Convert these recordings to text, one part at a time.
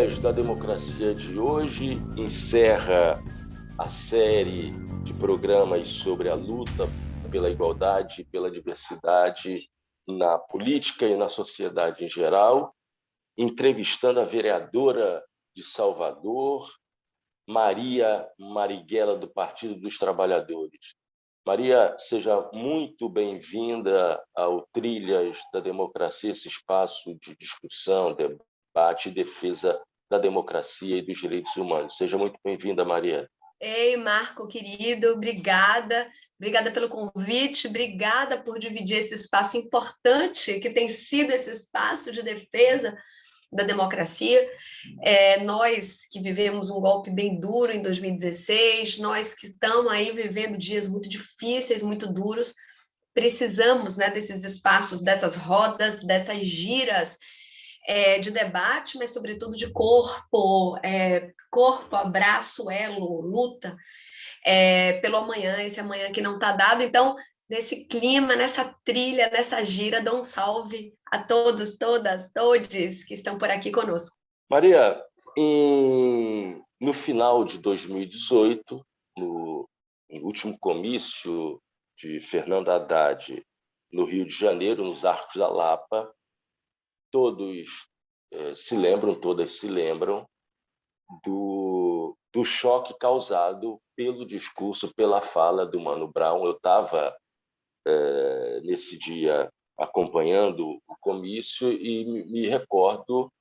Trilhas da Democracia de hoje encerra a série de programas sobre a luta pela igualdade e pela diversidade na política e na sociedade em geral, entrevistando a vereadora de Salvador, Maria Marighella, do Partido dos Trabalhadores. Maria, seja muito bem-vinda ao Trilhas da Democracia, esse espaço de discussão, debate e defesa da democracia e dos direitos humanos. Seja muito bem-vinda, Maria. Ei, Marco, querido, obrigada. Obrigada pelo convite, obrigada por dividir esse espaço importante que tem sido esse espaço de defesa da democracia. Nós que vivemos um golpe bem duro em 2016, nós que estamos aí vivendo dias muito difíceis, muito duros, precisamos, né, desses espaços, dessas rodas, dessas giras de debate, mas sobretudo de corpo, abraço, elo, luta pelo amanhã, esse amanhã que não está dado. Então, nesse clima, nessa trilha, nessa gira, dou um salve a todos, todas, todes que estão por aqui conosco. Maria, no final de 2018, no último comício de Fernando Haddad no Rio de Janeiro, nos Arcos da Lapa, todas se lembram do choque causado pelo discurso, pela fala do Mano Brown. Eu estava, nesse dia, acompanhando o comício e me recordo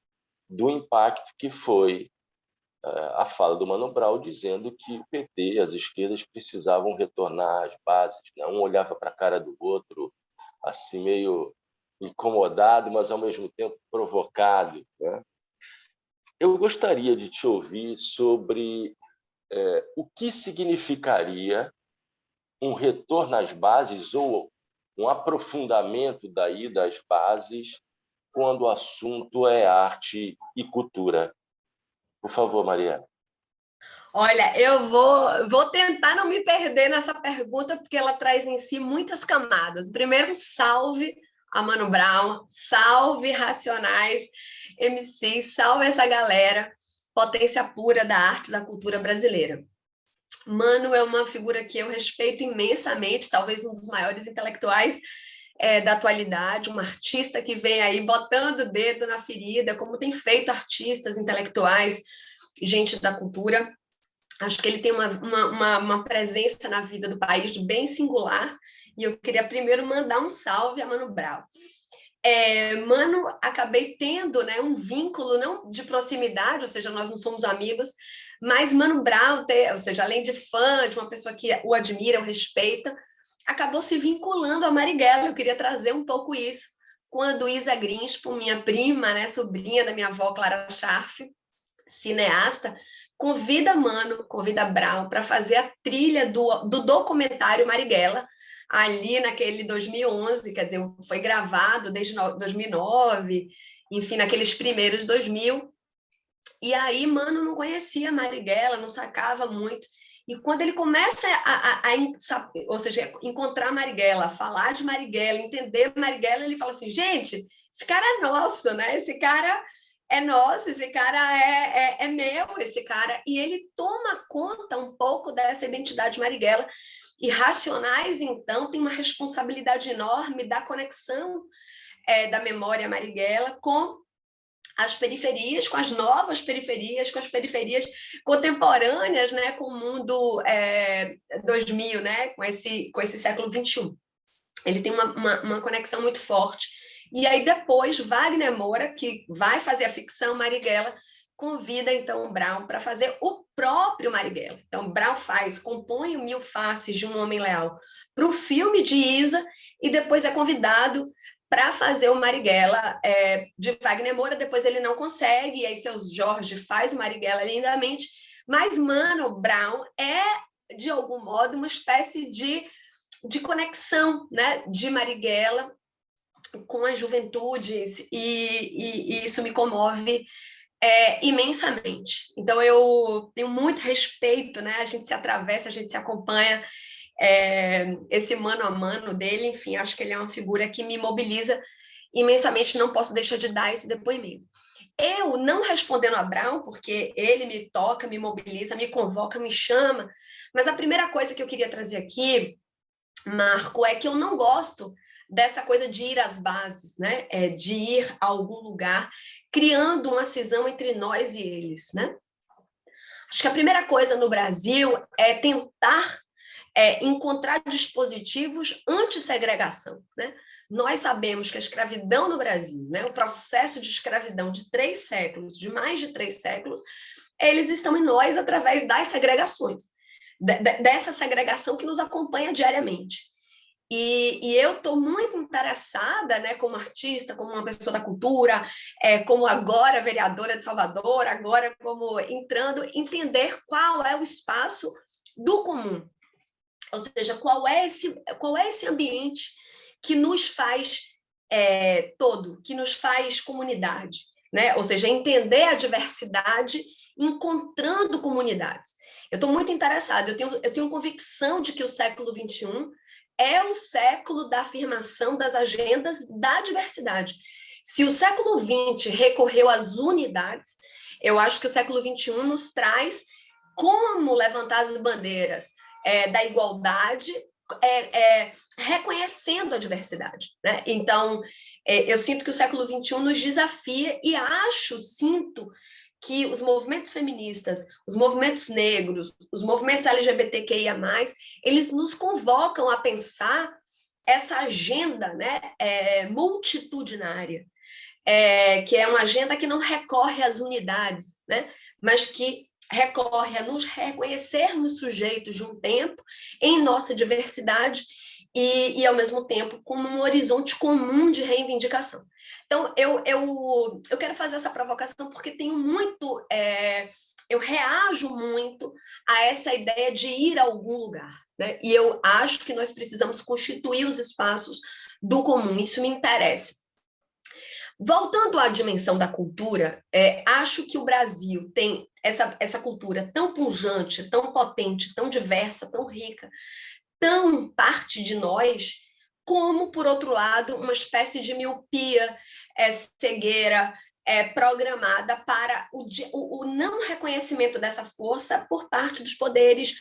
do impacto que foi a fala do Mano Brown, dizendo que o PT, as esquerdas, precisavam retornar às bases, né? Um olhava para a cara do outro, assim, meio incomodado, mas, ao mesmo tempo, provocado, né? Eu gostaria de te ouvir sobre o que significaria um retorno às bases ou um aprofundamento daí das bases quando o assunto é arte e cultura. Por favor, Maria. Olha, eu vou tentar não me perder nessa pergunta, porque ela traz em si muitas camadas. Primeiro, um salve a Mano Brown, salve Racionais, MC, salve essa galera, potência pura da arte e da cultura brasileira. Mano é uma figura que eu respeito imensamente, talvez um dos maiores intelectuais da atualidade, um artista que vem aí botando o dedo na ferida, como tem feito artistas, intelectuais, gente da cultura. Acho que ele tem uma presença na vida do país bem singular, e eu queria primeiro mandar um salve a Mano Brown. Mano, acabei tendo, né, um vínculo não de proximidade, ou seja, nós não somos amigos, mas Mano Brown, ou seja, além de fã, de uma pessoa que o admira, o respeita, acabou se vinculando a Marighella. Eu queria trazer um pouco isso, quando Isa Grinspoon, minha prima, né, sobrinha da minha avó Clara Scharf, cineasta, convida Brown para fazer a trilha do documentário Marighella, ali naquele 2011, quer dizer, foi gravado desde 2009, enfim, naqueles primeiros 2000, e aí, Mano não conhecia Marighella, não sacava muito, e quando ele começa ou seja, encontrar Marighella, falar de Marighella, entender Marighella, ele fala assim, gente, esse cara é nosso, né? Esse cara é nosso, esse cara é meu, esse cara. E ele toma conta um pouco dessa identidade Marighella. E Racionais, então, tem uma responsabilidade enorme da conexão da memória Marighella com as periferias, com as novas periferias, com as periferias contemporâneas, né, com o mundo 2000, né, com esse século XXI. Ele tem uma conexão muito forte. E aí depois, Wagner Moura, que vai fazer a ficção Marighella, convida então Brown para fazer o próprio Marighella. Então Brown compõe o Mil Faces de um Homem Leal para o filme de Isa e depois é convidado para fazer o Marighella de Wagner Moura. Depois ele não consegue, e aí seu Jorge faz o Marighella lindamente, mas Mano Brown é, de algum modo, uma espécie de conexão, né, de Marighella com as juventudes, e isso me comove imensamente. Então, eu tenho muito respeito, né? A gente se atravessa, a gente se acompanha, esse mano a mano dele, enfim, acho que ele é uma figura que me mobiliza imensamente, não posso deixar de dar esse depoimento. Eu não respondendo a Brown, porque ele me toca, me mobiliza, me convoca, me chama, mas a primeira coisa que eu queria trazer aqui, Marco, é que eu não gosto dessa coisa de ir às bases, né? De ir a algum lugar, criando uma cisão entre nós e eles, né? Acho que a primeira coisa no Brasil é tentar encontrar dispositivos anti-segregação, né? Nós sabemos que a escravidão no Brasil, né, o processo de escravidão de 3 séculos, de mais de 3 séculos, eles estão em nós através das segregações, dessa segregação que nos acompanha diariamente. E eu estou muito interessada, né, como artista, como uma pessoa da cultura, como agora vereadora de Salvador, agora como entrando, entender qual é o espaço do comum. Ou seja, qual é esse ambiente que nos faz todo, que nos faz comunidade, né? Ou seja, entender a diversidade encontrando comunidades. Eu estou muito interessada, eu tenho convicção de que o século XXI é o século da afirmação das agendas da diversidade. Se o século XX recorreu às unidades, eu acho que o século XXI nos traz como levantar as bandeiras da igualdade, reconhecendo a diversidade, né? Então, eu sinto que o século XXI nos desafia e sinto que os movimentos feministas, os movimentos negros, os movimentos LGBTQIA+, eles nos convocam a pensar essa agenda, né, multitudinária, que é uma agenda que não recorre às unidades, né, mas que recorre a nos reconhecermos sujeitos de um tempo em nossa diversidade e ao mesmo tempo, como um horizonte comum de reivindicação. Então, eu quero fazer essa provocação porque tenho muito... eu reajo muito a essa ideia de ir a algum lugar, né? E eu acho que nós precisamos constituir os espaços do comum, isso me interessa. Voltando à dimensão da cultura, acho que o Brasil tem essa cultura tão pujante, tão potente, tão diversa, tão rica, tão parte de nós, como, por outro lado, uma espécie de miopia, cegueira, programada para o não reconhecimento dessa força por parte dos poderes,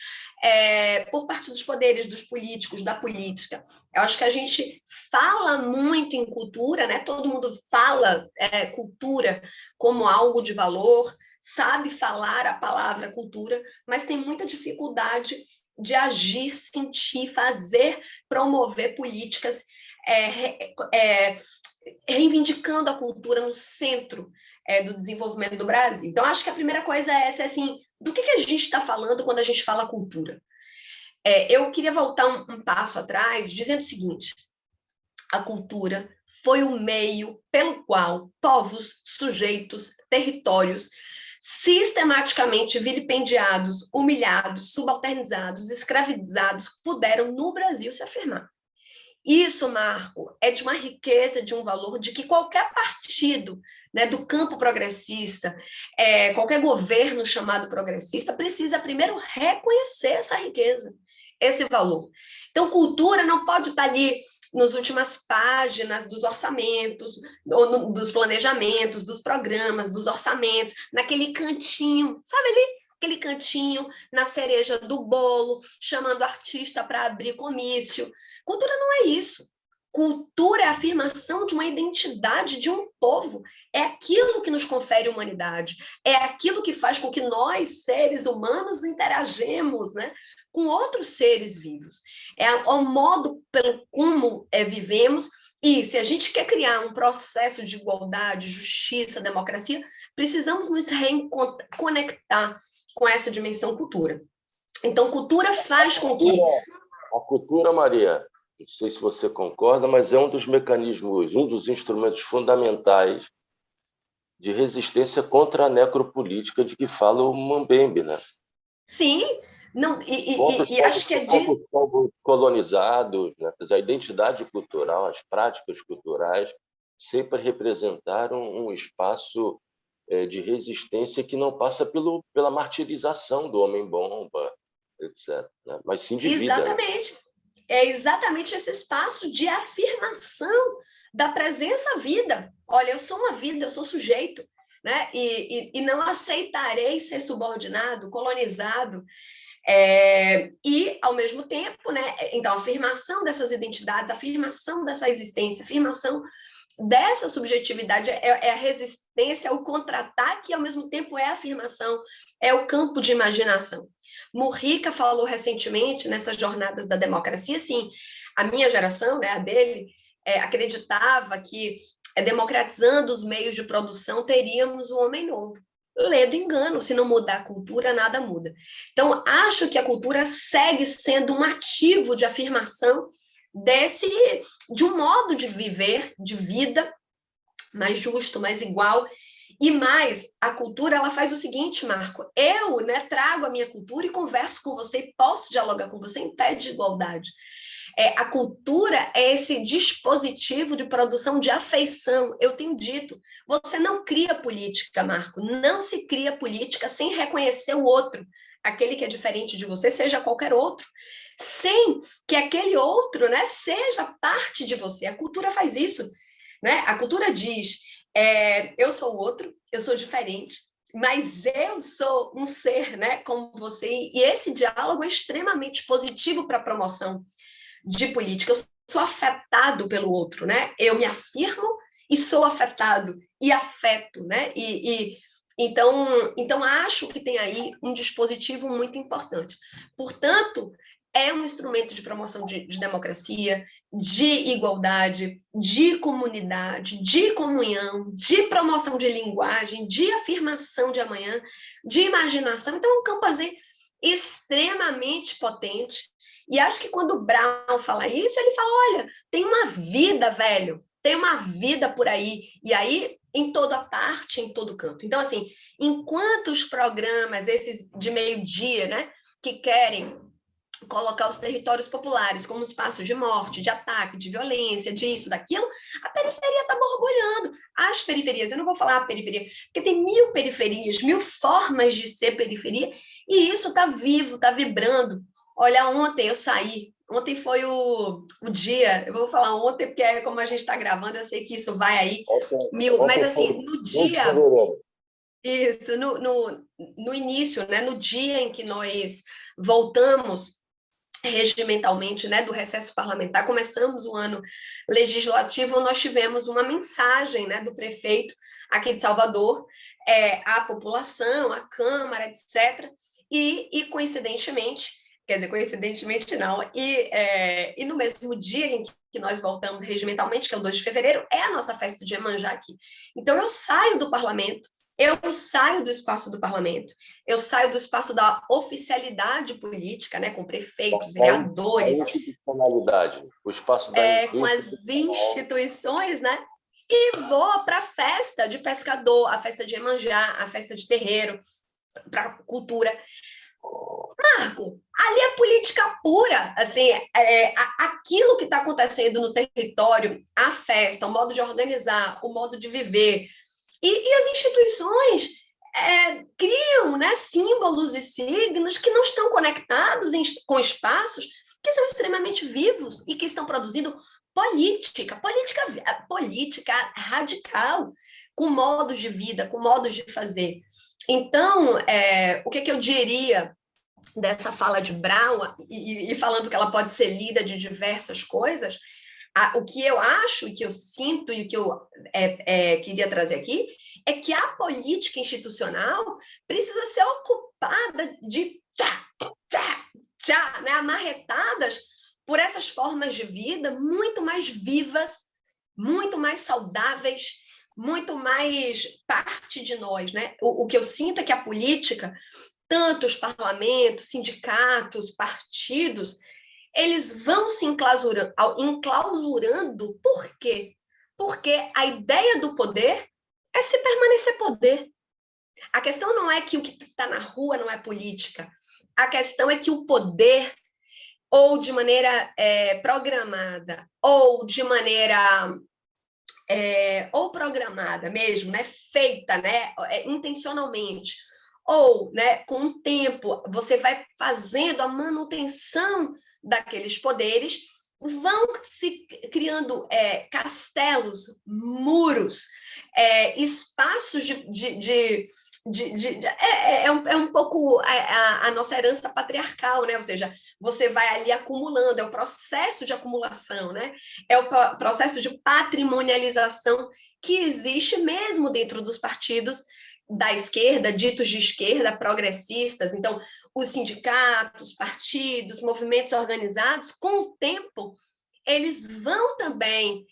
dos políticos, da política. Eu acho que a gente fala muito em cultura, né? Todo mundo fala cultura como algo de valor, sabe falar a palavra cultura, mas tem muita dificuldade de agir, sentir, fazer, promover políticas reivindicando a cultura no centro do desenvolvimento do Brasil. Então, acho que a primeira coisa é essa, assim, do que a gente está falando quando a gente fala cultura? Eu queria voltar um passo atrás, dizendo o seguinte: a cultura foi o meio pelo qual povos, sujeitos, territórios sistematicamente vilipendiados, humilhados, subalternizados, escravizados, puderam no Brasil se afirmar. Isso, Marco, é de uma riqueza, de um valor, de que qualquer partido, né, do campo progressista, qualquer governo chamado progressista, precisa primeiro reconhecer essa riqueza, esse valor. Então, cultura não pode estar ali nas últimas páginas dos orçamentos, ou dos planejamentos, dos programas, dos orçamentos, naquele cantinho, sabe ali? Aquele cantinho na cereja do bolo, chamando artista para abrir comício. Cultura não é isso. Cultura é a afirmação de uma identidade de um povo. É aquilo que nos confere humanidade. É aquilo que faz com que nós, seres humanos, interagimos, né, com outros seres vivos. É o modo pelo como vivemos. E se a gente quer criar um processo de igualdade, justiça, democracia, precisamos nos reconectar com essa dimensão cultura. Então, cultura faz com que... A cultura, Maria, não sei se você concorda, mas é um dos mecanismos, um dos instrumentos fundamentais de resistência contra a necropolítica de que fala o Mambembe, né? Sim, não, e acho que é disso... Povos colonizados, né? A identidade cultural, as práticas culturais sempre representaram um espaço de resistência que não passa pela martirização do homem-bomba, etc., né? Mas sim de vida. Exatamente. Né? É exatamente esse espaço de afirmação da presença vida. Olha, eu sou uma vida, eu sou sujeito. né? E não aceitarei ser subordinado, colonizado, e, ao mesmo tempo, né? Então, a afirmação dessas identidades, a afirmação dessa existência, a afirmação dessa subjetividade é a resistência ao contra-ataque e, ao mesmo tempo, é a afirmação, é o campo de imaginação. Mujica falou recentemente, nessas jornadas da democracia, assim, a minha geração, né, a dele, acreditava que, democratizando os meios de produção, teríamos um homem novo. Ledo engano, se não mudar a cultura, nada muda. Então, acho que a cultura segue sendo um ativo de afirmação de um modo de viver, de vida mais justo, mais igual. E mais, a cultura, ela faz o seguinte, Marco, eu, né, trago a minha cultura e converso com você e posso dialogar com você em pé de igualdade. A cultura é esse dispositivo de produção de afeição. Eu tenho dito, você não cria política, Marco, não se cria política sem reconhecer o outro, aquele que é diferente de você, seja qualquer outro, sem que aquele outro, né, seja parte de você. A cultura faz isso, né? A cultura diz, eu sou o outro, eu sou diferente, mas eu sou um ser, né, como você, e esse diálogo é extremamente positivo para a promoção de política. Eu sou afetado pelo outro, né? Eu me afirmo e sou afetado e afeto, né? Então acho que tem aí um dispositivo muito importante. Portanto, é um instrumento de promoção de democracia, de igualdade, de comunidade, de comunhão, de promoção de linguagem, de afirmação de amanhã, de imaginação. Então, é um campo assim, extremamente potente. E acho que quando o Brown fala isso, ele fala, olha, tem uma vida, velho, tem uma vida por aí. E aí, em toda parte, em todo canto. Então, assim, enquanto os programas, esses de meio-dia, né, que querem colocar os territórios populares como espaços de morte, de ataque, de violência, disso, daquilo, a periferia está borbulhando. As periferias, eu não vou falar a periferia, porque tem 1000 periferias, 1000 formas de ser periferia, e isso está vivo, está vibrando. Olha, ontem foi o dia, eu vou falar ontem, porque é como a gente está gravando, eu sei que isso vai aí, 1000, mas assim, no dia... Isso, no início, né, no dia em que nós voltamos regimentalmente, né, do recesso parlamentar, começamos o ano legislativo, nós tivemos uma mensagem, né, do prefeito aqui de Salvador, à população, à Câmara, etc., e coincidentemente, quer dizer, coincidentemente não, e no mesmo dia em que nós voltamos regimentalmente, que é o 2 de fevereiro, é a nossa festa de Iemanjá aqui. Então, eu saio do parlamento, eu saio do espaço do parlamento, eu saio do espaço da oficialidade política, né, com prefeitos, vereadores, a institucionalidade, o espaço da com as instituições, né, e vou para a festa de pescador, a festa de Iemanjá, a festa de terreiro, para cultura. Marco, ali é política pura, assim, aquilo que está acontecendo no território, a festa, o modo de organizar, o modo de viver, e as instituições criam, né, símbolos e signos que não estão conectados com espaços que são extremamente vivos e que estão produzindo política radical, com modos de vida, com modos de fazer. Então, o que eu diria dessa fala de Brown, e falando que ela pode ser lida de diversas coisas, o que eu acho, e que eu sinto, e o que eu queria trazer aqui, é que a política institucional precisa ser ocupada de né, amarretadas por essas formas de vida muito mais vivas, muito mais saudáveis, muito mais parte de nós, né? O que eu sinto é que a política, tanto os parlamentos, sindicatos, partidos, eles vão se enclausurando. Por quê? Porque a ideia do poder é se permanecer poder. A questão não é que o que está na rua não é política. A questão é que o poder, ou de maneira programada, ou de maneira... ou programada mesmo, né, feita, né, intencionalmente, ou, né, com o tempo você vai fazendo a manutenção daqueles poderes, vão se criando castelos, muros, espaços é um pouco a nossa herança patriarcal, né? Ou seja, você vai ali acumulando, é o processo de acumulação, né? É o processo de patrimonialização que existe mesmo dentro dos partidos da esquerda, ditos de esquerda, progressistas. Então, os sindicatos, partidos, movimentos organizados, com o tempo, eles vão também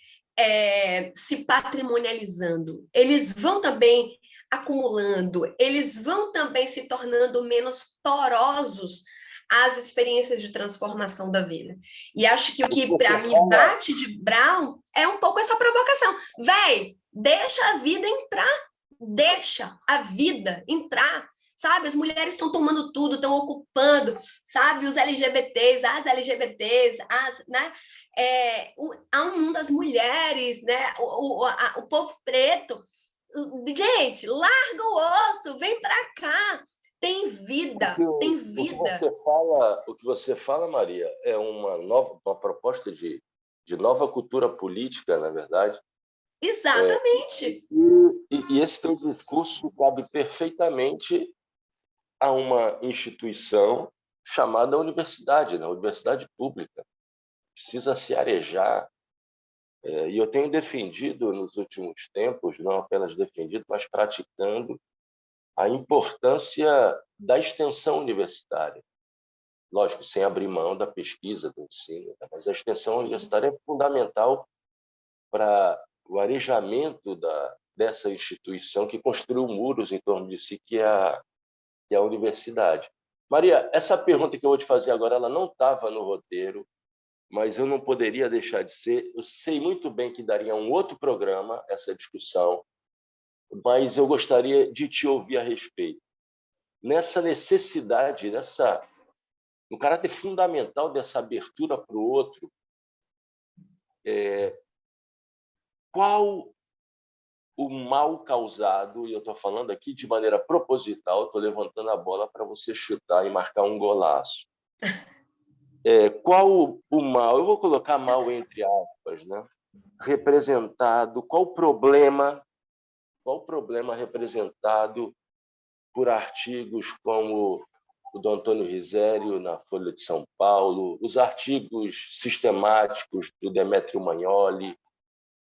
se patrimonializando, eles vão também acumulando, eles vão também se tornando menos porosos às experiências de transformação da vida. E acho que o que, para mim, bate de Brown é um pouco essa provocação. Véi, deixa a vida entrar, deixa a vida entrar, sabe? As mulheres estão tomando tudo, estão ocupando, sabe? Os LGBTs, as LGBTs, né? Há um mundo das mulheres, né? O povo preto. Gente, larga o osso, vem para cá. Tem vida, tem vida. O que você fala, Maria, é uma proposta de nova cultura política, na verdade. Exatamente. E esse teu discurso cabe perfeitamente a uma instituição chamada universidade, né? Universidade pública. Precisa se arejar. E eu tenho defendido nos últimos tempos, não apenas defendido, mas praticando a importância da extensão universitária. Lógico, sem abrir mão da pesquisa, do ensino, mas a extensão universitária é fundamental para o arejamento dessa instituição que construiu muros em torno de si, que é a universidade. Maria, essa pergunta que eu vou te fazer agora, ela não estava no roteiro, mas eu não poderia deixar de ser. Eu sei muito bem que daria um outro programa essa discussão, mas eu gostaria de te ouvir a respeito. Nessa necessidade, no caráter fundamental dessa abertura para o outro, qual o mal causado, e eu estou falando aqui de maneira proposital, estou levantando a bola para você chutar e marcar um golaço. Qual o mal, eu vou colocar mal entre aspas, né? Representado, qual o problema representado por artigos como o do Antônio Risério na Folha de São Paulo, os artigos sistemáticos do Demétrio Magnoli,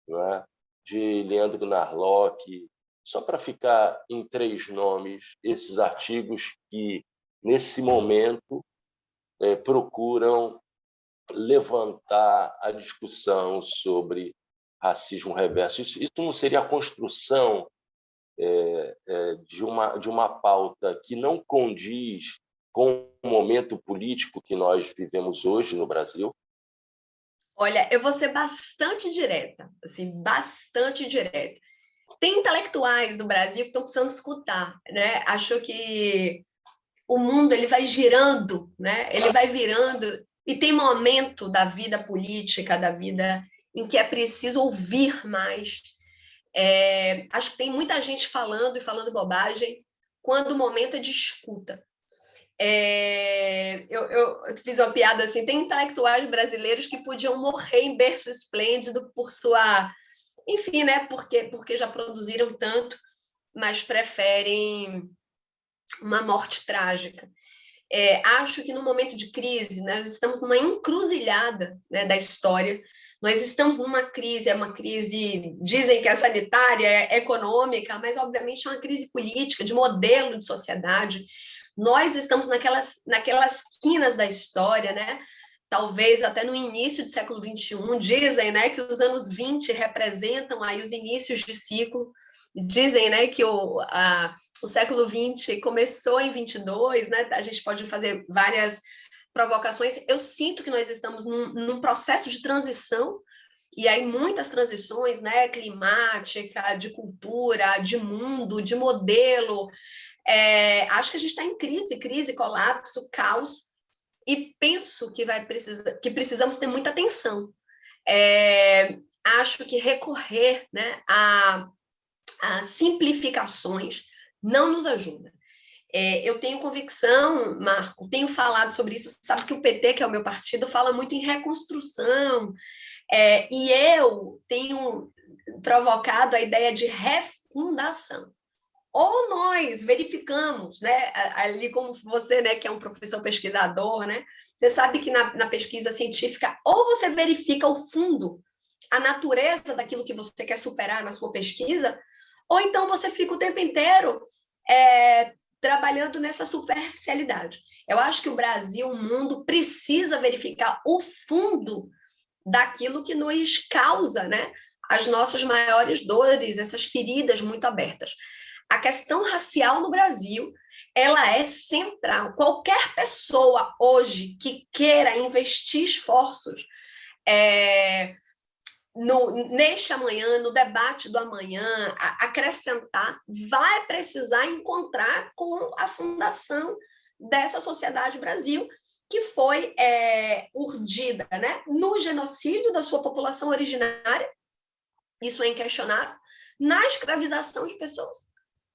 né? De Leandro Narlock, só para ficar em 3 nomes, esses artigos que, nesse momento, procuram levantar a discussão sobre racismo reverso. Isso não seria a construção de uma pauta que não condiz com o momento político que nós vivemos hoje no Brasil? Olha, eu vou ser bastante direta, assim, bastante direta. Tem intelectuais do Brasil que estão precisando escutar, né? Acho que o mundo ele vai girando, né? Ele vai virando e tem momento da vida política, da vida em que é preciso ouvir mais. Acho que tem muita gente falando e falando bobagem quando o momento é de escuta. Eu fiz uma piada assim, tem intelectuais brasileiros que podiam morrer em berço esplêndido por sua... Enfim, né? Porque já produziram tanto, mas preferem uma morte trágica. Acho que no momento de crise, nós estamos numa encruzilhada, né, da história. Nós estamos numa crise, é uma crise, dizem que é sanitária, é econômica, mas obviamente é uma crise política, de modelo de sociedade. Nós estamos naquelas quinas da história, né? Talvez até no início do século XXI, dizem, né, que os anos 20 representam aí os inícios de ciclo. Dizem, né, que o século XX começou em 22, né? A gente pode fazer várias provocações. Eu sinto que nós estamos num processo de transição, e aí muitas transições, né? Climática, de cultura, de mundo, de modelo. Acho que a gente está em crise, colapso, caos, e penso que precisamos ter muita atenção. Acho que recorrer, né, a simplificações não nos ajuda. Eu tenho convicção, Marco, tenho falado sobre isso, sabe que o PT, que é o meu partido, fala muito em reconstrução, e eu tenho provocado a ideia de refundação. Ou nós verificamos, né, ali como você, né, que é um professor pesquisador, né, você sabe que na pesquisa científica, ou você verifica o fundo, a natureza daquilo que você quer superar na sua pesquisa, ou então você fica o tempo inteiro trabalhando nessa superficialidade. Eu acho que o Brasil, o mundo, precisa verificar o fundo daquilo que nos causa, né, as nossas maiores dores, essas feridas muito abertas. A questão racial no Brasil, ela é central. Qualquer pessoa hoje que queira investir esforços neste amanhã, no debate do amanhã, acrescentar, vai precisar encontrar com a fundação dessa Sociedade Brasil, que foi urdida, né, no genocídio da sua população originária, isso é inquestionável, na escravização de pessoas,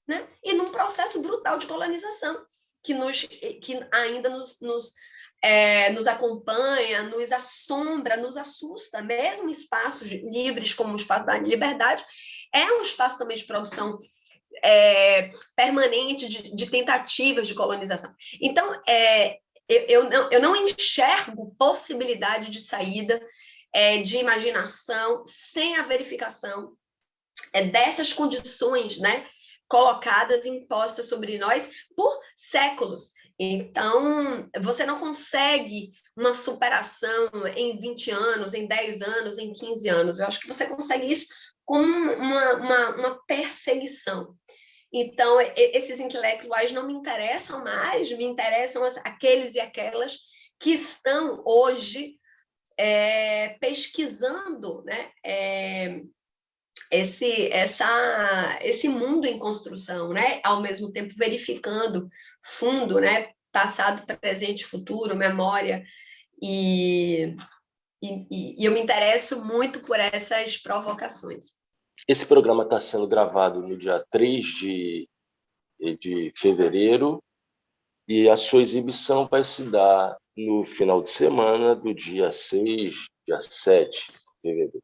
né, e num processo brutal de colonização, que ainda nos acompanha, nos assombra, nos assusta, mesmo espaços livres como o espaço da liberdade, é um espaço também de produção permanente de tentativas de colonização. Então, eu não enxergo possibilidade de saída, de imaginação, sem a verificação dessas condições, né, colocadas, impostas sobre nós por séculos. Então, você não consegue uma superação em 20 anos, em 10 anos, em 15 anos. Eu acho que você consegue isso com uma perseguição. Então, esses intelectuais não me interessam mais, me interessam aqueles e aquelas que estão hoje pesquisando, né, esse mundo em construção, né? Ao mesmo tempo verificando fundo, né? Passado, presente, futuro, memória, e eu me interesso muito por essas provocações. Esse programa está sendo gravado no dia 3 de fevereiro e a sua exibição vai se dar no final de semana do dia 6, dia 7 de fevereiro.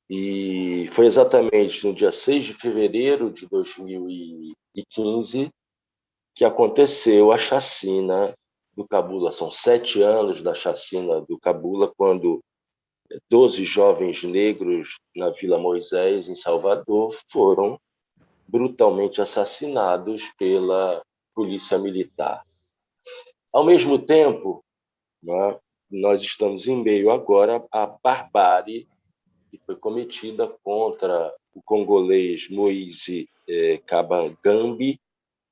E foi exatamente no dia 6 de fevereiro de 2015 que aconteceu a chacina do Cabula. São 7 anos da chacina do Cabula, quando 12 jovens negros na Vila Moisés, em Salvador, foram brutalmente assassinados pela polícia militar. Ao mesmo tempo, né, nós estamos em meio agora à barbárie que foi cometida contra o congolês Moise Kabangambi,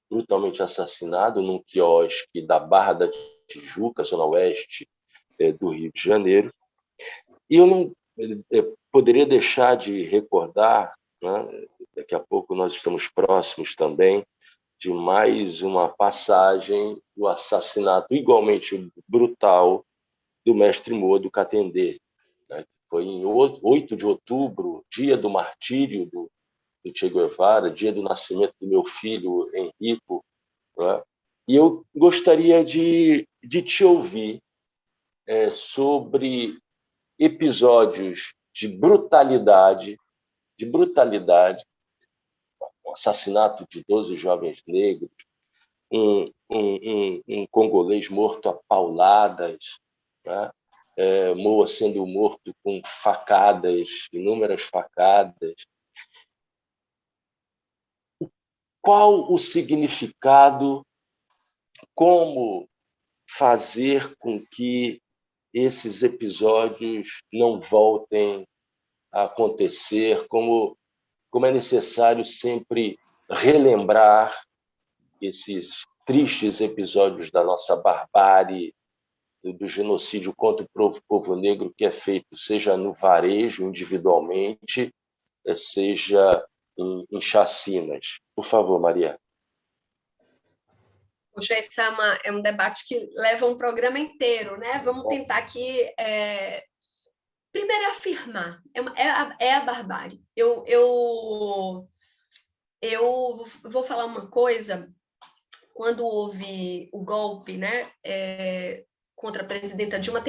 brutalmente assassinado num quiosque da Barra da Tijuca, zona oeste do Rio de Janeiro. E eu não poderia deixar de recordar, né, daqui a pouco nós estamos próximos também de mais uma passagem do assassinato igualmente brutal do mestre Moa do Catendê, né? Foi em 8 de outubro, dia do martírio do Che Guevara, dia do nascimento do meu filho Henrico, né? E eu gostaria de te ouvir sobre episódios de brutalidade, o assassinato de 12 jovens negros, um congolês morto a pauladas, né? Moa sendo morto com facadas, inúmeras facadas. Qual o significado, como fazer com que esses episódios não voltem a acontecer, como é necessário sempre relembrar esses tristes episódios da nossa barbárie, do genocídio contra o povo negro que é feito, seja no varejo, individualmente, seja em chacinas. Por favor, Maria. Poxa, esse é um debate que leva um programa inteiro, né? Vamos tentar aqui primeiro afirmar, é a barbárie. Eu vou falar uma coisa. Quando houve o golpe, né, contra a presidenta Dilma,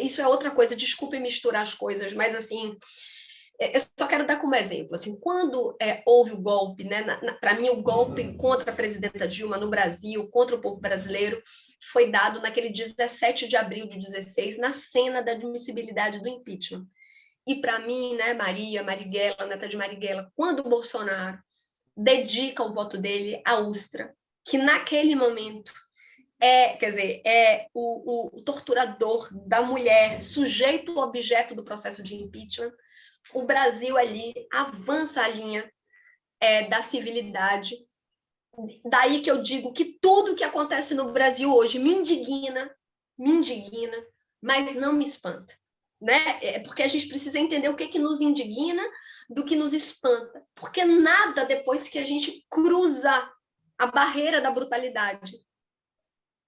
isso é outra coisa, desculpe misturar as coisas, mas assim, Eu só quero dar como exemplo, assim, quando houve o golpe, né, para mim o golpe contra a presidenta Dilma no Brasil, contra o povo brasileiro, foi dado naquele 17 de abril de 16, na cena da admissibilidade do impeachment. E para mim, né, Marighella, neta de Marighella, quando o Bolsonaro dedica o voto dele à Ustra, que naquele momento é o torturador da mulher, sujeito objeto do processo de impeachment, o Brasil ali avança a linha da civilidade. Daí que eu digo que tudo que acontece no Brasil hoje me indigna, mas não me espanta. Né? Porque a gente precisa entender o que nos indigna do que nos espanta. Porque nada depois que a gente cruza a barreira da brutalidade.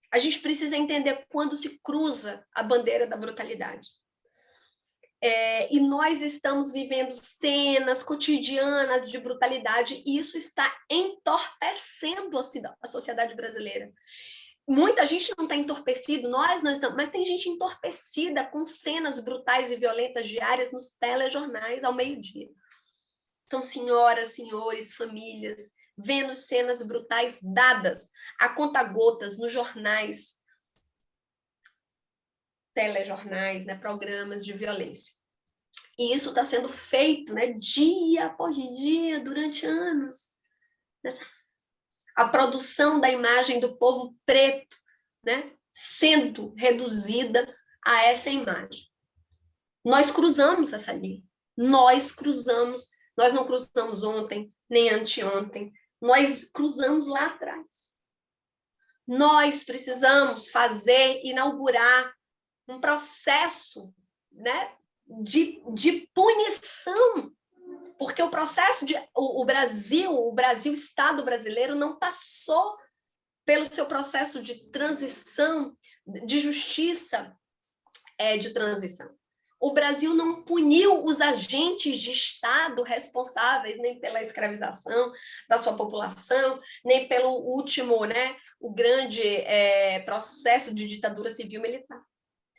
A gente precisa entender quando se cruza a bandeira da brutalidade. E nós estamos vivendo cenas cotidianas de brutalidade e isso está entorpecendo a sociedade brasileira. Muita gente não está entorpecido, nós não estamos, mas tem gente entorpecida com cenas brutais e violentas diárias nos telejornais ao meio-dia. São senhoras, senhores, famílias, vendo cenas brutais dadas a conta-gotas nos jornais, telejornais, né, programas de violência. E isso está sendo feito, né, dia após dia, durante anos. A produção da imagem do povo preto, né, sendo reduzida a essa imagem. Nós cruzamos essa linha. Nós não cruzamos ontem, nem anteontem. Nós cruzamos lá atrás. Nós precisamos inaugurar um processo, né, de punição, porque o processo o Brasil, Estado brasileiro, não passou pelo seu processo de transição, de justiça de transição. O Brasil não puniu os agentes de Estado responsáveis nem pela escravização da sua população, nem pelo último, né, o grande processo de ditadura civil-militar.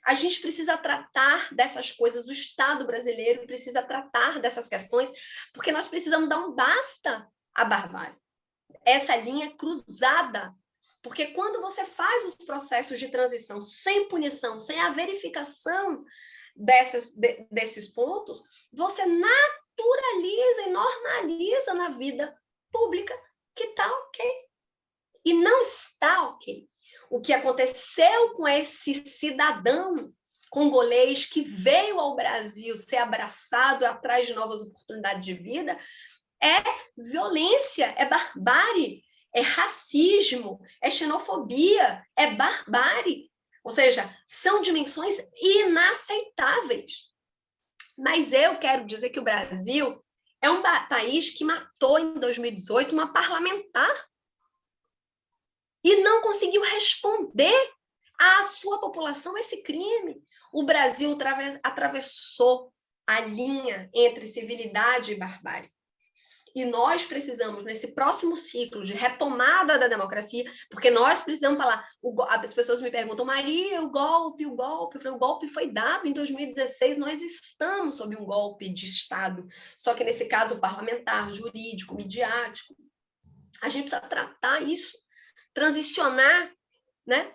A gente precisa tratar dessas coisas, o Estado brasileiro precisa tratar dessas questões, porque nós precisamos dar um basta à barbárie. Essa linha cruzada, porque quando você faz os processos de transição sem punição, sem a verificação desses pontos, você naturaliza e normaliza na vida pública que está ok. E não está ok. O que aconteceu com esse cidadão congolês que veio ao Brasil ser abraçado atrás de novas oportunidades de vida é violência, é barbárie, é racismo, é xenofobia, é barbárie. Ou seja, são dimensões inaceitáveis. Mas eu quero dizer que o Brasil é um país que matou em 2018 uma parlamentar e não conseguiu responder à sua população esse crime. O Brasil atravessou a linha entre civilidade e barbárie. E nós precisamos, nesse próximo ciclo de retomada da democracia, porque nós precisamos falar, as pessoas me perguntam, Maria, o golpe, eu falei, o golpe foi dado em 2016, nós estamos sob um golpe de Estado, só que nesse caso parlamentar, jurídico, midiático. A gente precisa tratar isso, transicionar, né?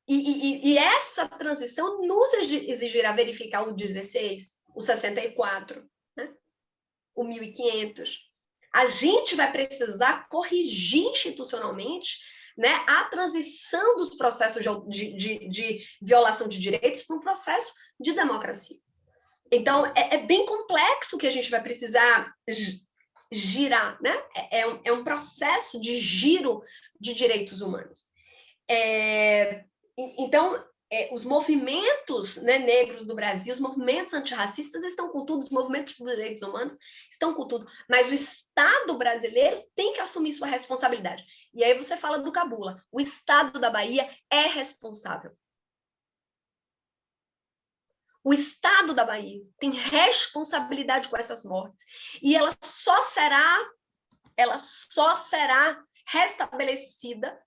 E essa transição nos exigirá verificar o 16, o 64, né? O 1500. A gente vai precisar corrigir institucionalmente, né, a transição dos processos de violação de direitos para um processo de democracia. Então, é bem complexo que a gente vai precisar girar, né? É um processo de giro de direitos humanos. Então, os movimentos, né, negros do Brasil, os movimentos antirracistas estão com tudo, os movimentos por direitos humanos estão com tudo, mas o Estado brasileiro tem que assumir sua responsabilidade. E aí você fala do Cabula, o Estado da Bahia é responsável. O Estado da Bahia tem responsabilidade com essas mortes e ela só será restabelecida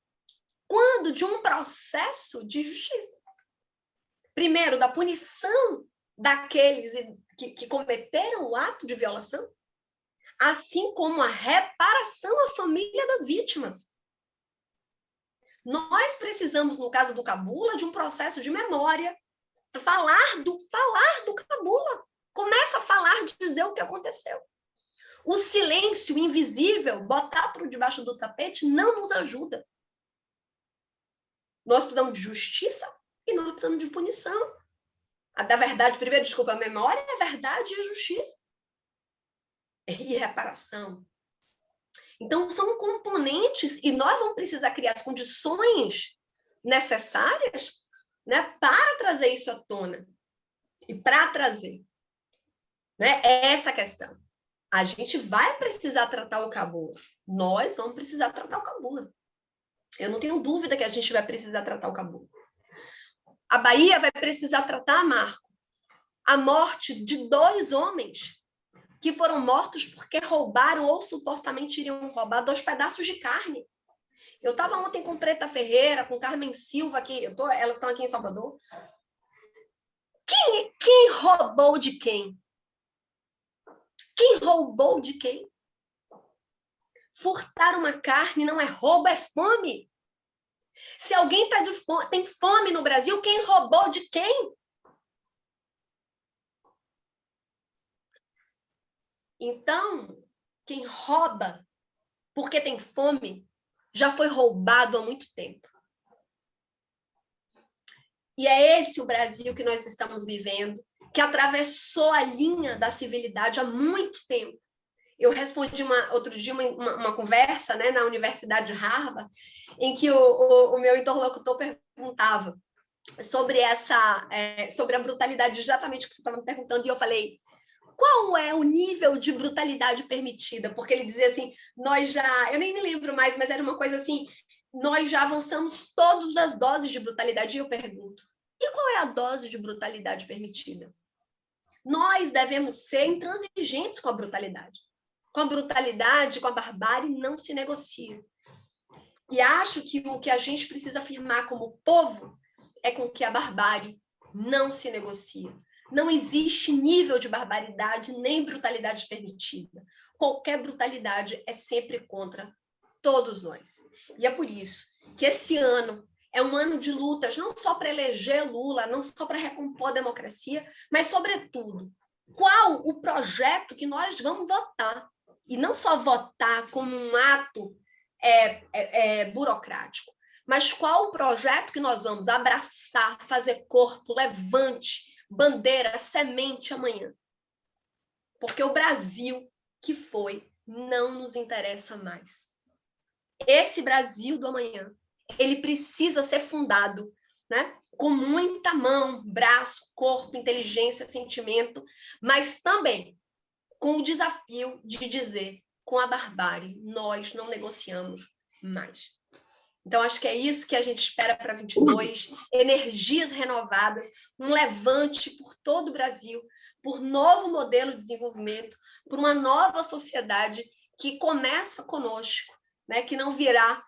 quando de um processo de justiça. Primeiro, da punição daqueles que cometeram o ato de violação, assim como a reparação à família das vítimas. Nós precisamos, no caso do Cabula, de um processo de memória, falar do Cabula. Começa a falar, dizer o que aconteceu. O silêncio invisível, botar por debaixo do tapete, não nos ajuda. Nós precisamos de justiça e nós precisamos de punição. Da verdade, primeiro, desculpa, a memória é a verdade e a justiça. E reparação. Então, são componentes, e nós vamos precisar criar as condições necessárias, né, para trazer isso à tona. E para trazer. Né, é essa a questão. A gente vai precisar tratar o Cabula. Nós vamos precisar tratar o Cabula. Eu não tenho dúvida que a gente vai precisar tratar o Cabula. A Bahia vai precisar tratar a Marco. A morte de 2 homens que foram mortos porque roubaram ou supostamente iriam roubar 2 pedaços de carne. Eu estava ontem com Preta Ferreira, com Carmen Silva, elas estão aqui em Salvador. Quem roubou de quem? Quem roubou de quem? Furtar uma carne não é roubo, é fome. Se alguém tem fome no Brasil, quem roubou de quem? Então, quem rouba porque tem fome já foi roubado há muito tempo. E é esse o Brasil que nós estamos vivendo, que atravessou a linha da civilidade há muito tempo. Eu respondi outro dia uma conversa, né, na Universidade de Harvard, em que o meu interlocutor perguntava sobre a brutalidade, exatamente o que você estava me perguntando, e eu falei, qual é o nível de brutalidade permitida? Porque ele dizia assim, eu nem me lembro mais, mas era uma coisa assim, nós já avançamos todas as doses de brutalidade. E eu pergunto, e qual é a dose de brutalidade permitida? Nós devemos ser intransigentes com a brutalidade. Com a brutalidade, com a barbárie, não se negocia. E acho que o que a gente precisa afirmar como povo é com que a barbárie não se negocia. Não existe nível de barbaridade nem brutalidade permitida. Qualquer brutalidade é sempre contra todos nós. E é por isso que esse ano é um ano de lutas, não só para eleger Lula, não só para recompor a democracia, mas, sobretudo, qual o projeto que nós vamos votar. E não só votar como um ato burocrático, mas qual o projeto que nós vamos abraçar, fazer corpo, levante, bandeira, semente amanhã. Porque o Brasil que foi não nos interessa mais. Esse Brasil do amanhã, ele precisa ser fundado, né, com muita mão, braço, corpo, inteligência, sentimento, mas também com o desafio de dizer, com a barbárie, nós não negociamos mais. Então, acho que é isso que a gente espera para 22, energias renovadas, um levante por todo o Brasil, por novo modelo de desenvolvimento, por uma nova sociedade que começa conosco, né? Que não virá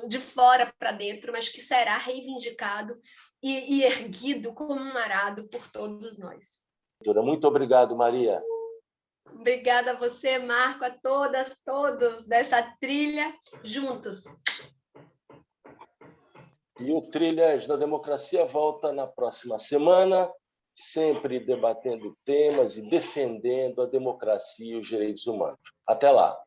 de fora para dentro, mas que será reivindicado e erguido como um arado por todos nós. Muito obrigado, Maria. Obrigada a você, Marco, a todas, todos dessa trilha juntos. E o Trilhas da Democracia volta na próxima semana, sempre debatendo temas e defendendo a democracia e os direitos humanos. Até lá!